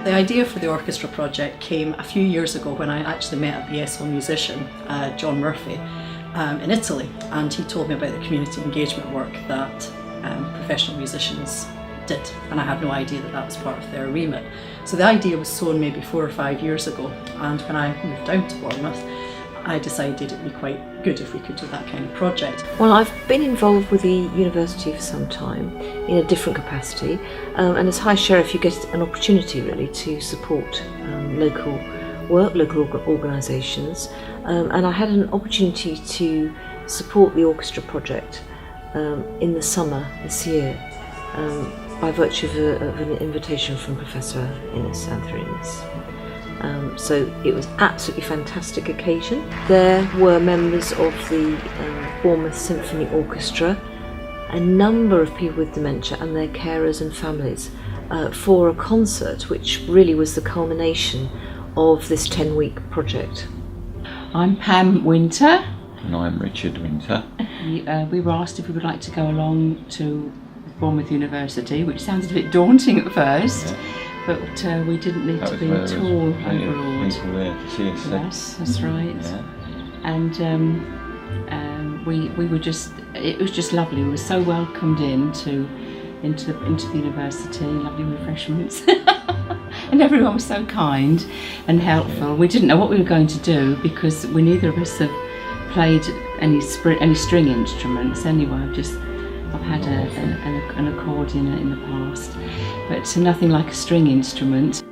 The idea for the orchestra project came a few years ago when I actually met a BSO musician, John Murphy, in Italy, and he told me about the community engagement work that professional musicians did, and I had no idea that that was part of their remit. So the idea was sown maybe 4 or 5 years ago, and when I moved down to Bournemouth, I decided it'd be quite good if we could do that kind of project. Well, I've been involved with the university for some time in a different capacity, and as High Sheriff you get an opportunity really to support local work, local organisations, and I had an opportunity to support the orchestra project in the summer this year by virtue of an invitation from Professor Innes Antharinis. So it was absolutely fantastic occasion. There were members of the Bournemouth Symphony Orchestra, a number of people with dementia and their carers and families for a concert which really was the culmination of this 10-week project. I'm Pam Winter. And I'm Richard Winter. We were asked if we would like to go along to Bournemouth University, which sounded a bit daunting at first. Yeah. But we didn't need to be at all overawed. People there to see us. Yes, that's right. Yeah. And we were just, it was just lovely. We were so welcomed into the university, lovely refreshments. And everyone was so kind and helpful. Yeah. We didn't know what we were going to do because we neither of us have played any string instruments anyway. I've had an accordion in the past, but nothing like a string instrument.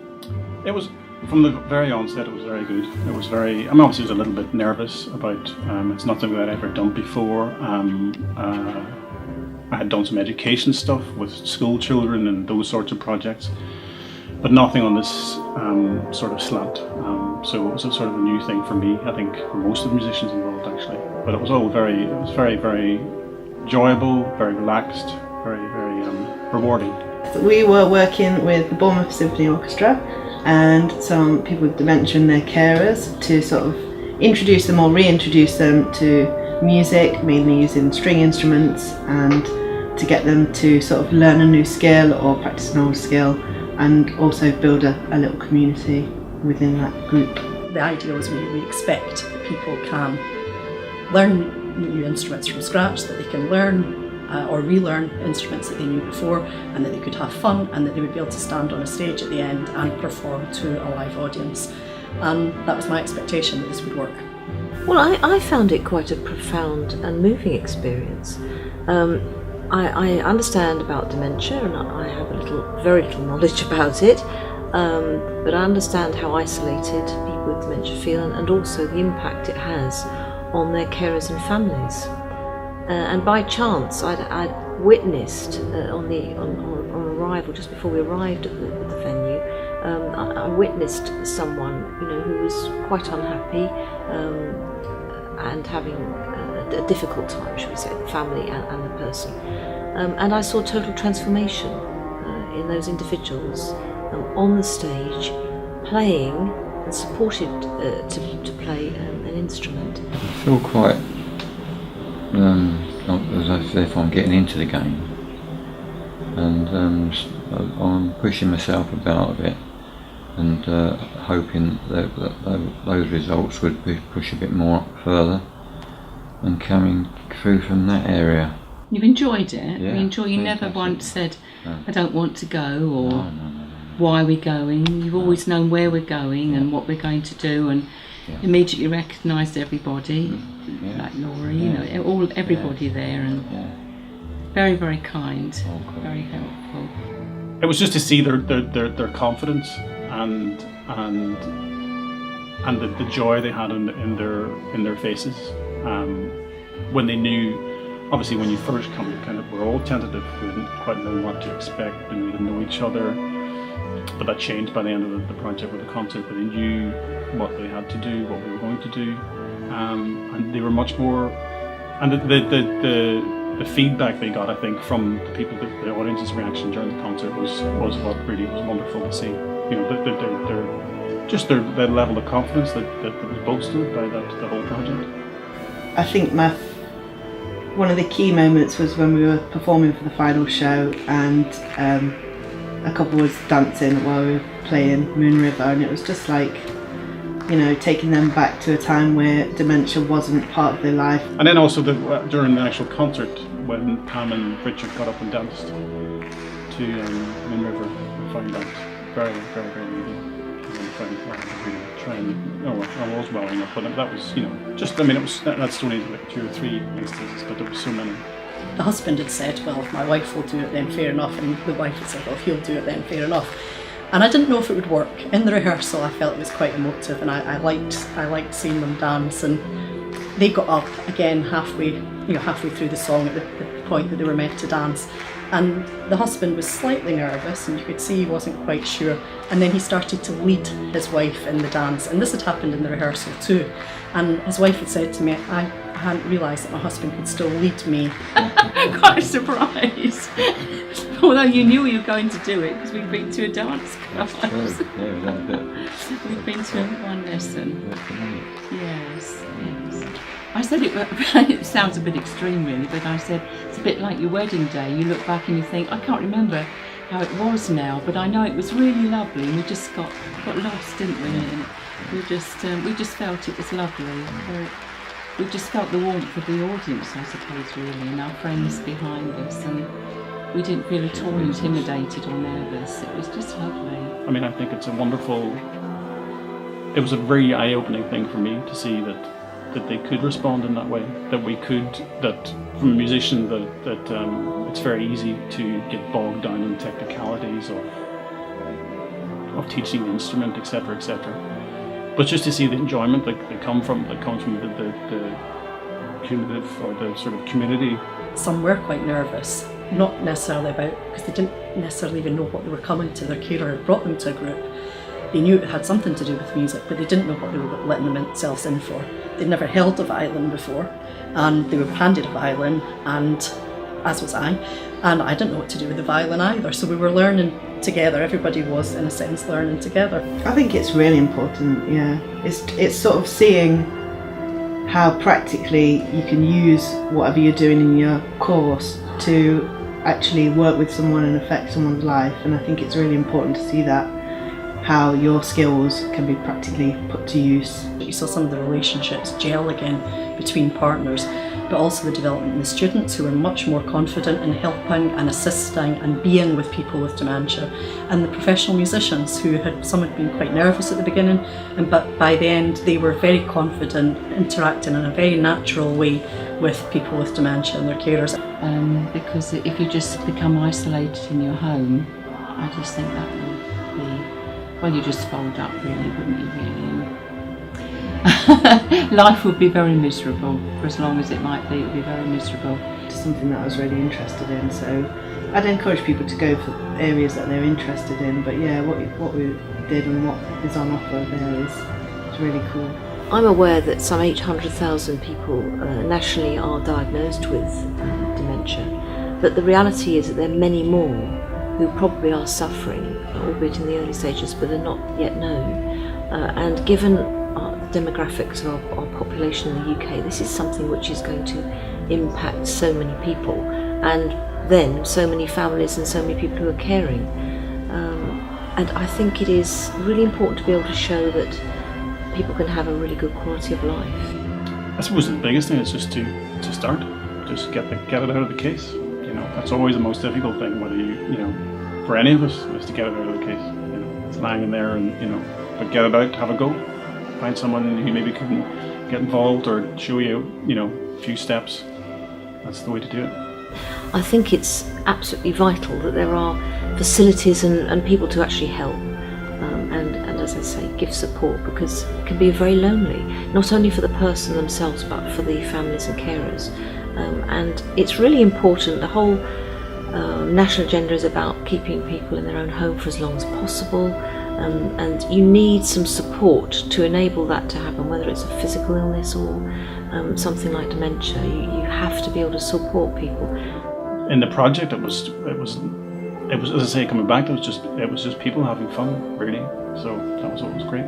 It was, from the very onset, it was very good. It was very, I mean, obviously I was a little bit nervous about, it's not something that I'd ever done before. I had done some education stuff with school children and those sorts of projects, but nothing on this sort of slant. So it was a sort of a new thing for me, I think, for most of the musicians involved actually. But it was all very, very enjoyable, very relaxed, very rewarding. We were working with the Bournemouth Symphony Orchestra and some people with dementia and their carers to sort of introduce them or reintroduce them to music, mainly using string instruments, and to get them to sort of learn a new skill or practice an old skill, and also build a little community within that group. The idea was we expect that people can learn new instruments from scratch, that they can learn or relearn instruments that they knew before, and that they could have fun, and that they would be able to stand on a stage at the end and perform to a live audience. And that was my expectation, that this would work. Well, I found it quite a profound and moving experience. I understand about dementia, and I have very little knowledge about it, but I understand how isolated people with dementia feel, and also the impact it has on their carers and families. And by chance, I'd witnessed on arrival, just before we arrived at the venue, I witnessed someone, who was quite unhappy and having a difficult time, shall we say, the family and the person. And I saw total transformation in those individuals on the stage, playing and supported to play an instrument. I feel quite as if I'm getting into the game, and I'm pushing myself about a bit, and hoping that those results would push a bit more up further and coming through from that area. You've enjoyed it? Yeah, you never once said, no. I don't want to go, or No. why we're going. You've always known where we're going and what we're going to do, and immediately recognised everybody, like Laurie, everybody there, and very, very kind, very helpful. It was just to see their confidence and the joy they had in their faces when they knew. Obviously, when you first come, we're all tentative. We didn't quite know what to expect, and we didn't know each other. But that changed by the end of the project with the concert. But they knew what they had to do, what we were going to do, and they were much more. And the feedback they got, I think, from the people, the audience's reaction during the concert was what really was wonderful to see. Their just the level of confidence that was boasted by the whole project. I think one of the key moments was when we were performing for the final show, and a couple was dancing while we were playing Moon River, and it was just like, you know, taking them back to a time where dementia wasn't part of their life. And then also during the actual concert, when Pam and Richard got up and danced to Moon River, I found that very, very, very moving. I was welling up, but that was, you know, just, I mean, that's only like 2 or 3 instances, but there were so many. The husband had said, well, if my wife will do it, then fair enough, and the wife had said, well, if he'll do it, then fair enough. And I didn't know if it would work. In the rehearsal, I felt it was quite emotive, and I liked seeing them dance. And they got up again halfway through the song at the point that they were meant to dance. And the husband was slightly nervous, and you could see he wasn't quite sure. And then he started to lead his wife in the dance. And this had happened in the rehearsal too. And his wife had said to me, I hadn't realised that my husband could still lead me. Quite a surprise. Although you knew you were going to do it, because we've been to a dance class. We've been to one lesson. Yes. I said it sounds a bit extreme really, but I said it's a bit like your wedding day. You look back and you think, I can't remember how it was now, but I know it was really lovely, and we just got lost, didn't we? And we just felt it was lovely. We just felt the warmth of the audience, I suppose, really, and our friends behind us, and we didn't feel at all intimidated or nervous. It was just lovely. I mean, I think it was a very eye-opening thing for me to see that they could respond in that way, that from a musician that it's very easy to get bogged down in technicalities of teaching the instrument, etc., etc. But just to see the enjoyment that comes from the cumulative or the sort of community. Some were quite nervous, not necessarily because they didn't necessarily even know what they were coming to. Their carer had brought them to a group. They knew it had something to do with music, but they didn't know what they were letting themselves in for. They'd never held a violin before, and they were handed a violin, and as was I, and I didn't know what to do with the violin either. So we were learning together. Everybody was, in a sense, learning together. I think it's really important, yeah. It's sort of seeing how practically you can use whatever you're doing in your course to actually work with someone and affect someone's life, and I think it's really important to see that, how your skills can be practically put to use. You saw some of the relationships gel again between partners, but also the development in the students who were much more confident in helping and assisting and being with people with dementia, and the professional musicians some had been quite nervous at the beginning, but by the end they were very confident, interacting in a very natural way with people with dementia and their carers. Because if you just become isolated in your home, I just think that would be, well, you just fold up really, wouldn't you really? Life would be very miserable. For as long as it might be, it would be very miserable. It's something that I was really interested in, so I'd encourage people to go for areas that they're interested in, but yeah, what we did and what is on offer there is really cool. I'm aware that some 800,000 people nationally are diagnosed with dementia, but the reality is that there are many more who probably are suffering, albeit in the early stages, but are not yet known. And given the demographics of our population in the UK, this is something which is going to impact so many people, and then so many families and so many people who are caring. And I think it is really important to be able to show that people can have a really good quality of life. I suppose the biggest thing is just to start, just get it out of the case. You know, that's always the most difficult thing, whether you know, for any of us, is to get it out of the case. You know, it's lying in there, and but get it out, have a go, find someone who maybe couldn't get involved or show you, a few steps. That's the way to do it. I think it's absolutely vital that there are facilities and people to actually help, and as I say, give support, because it can be very lonely, not only for the person themselves but for the families and carers. And it's really important. The whole national agenda is about keeping people in their own home for as long as possible, and you need some support to enable that to happen, whether it's a physical illness or something like dementia. You have to be able to support people. In the project, it was it was, as I say, coming back, it was just people having fun, really. So that was what was great.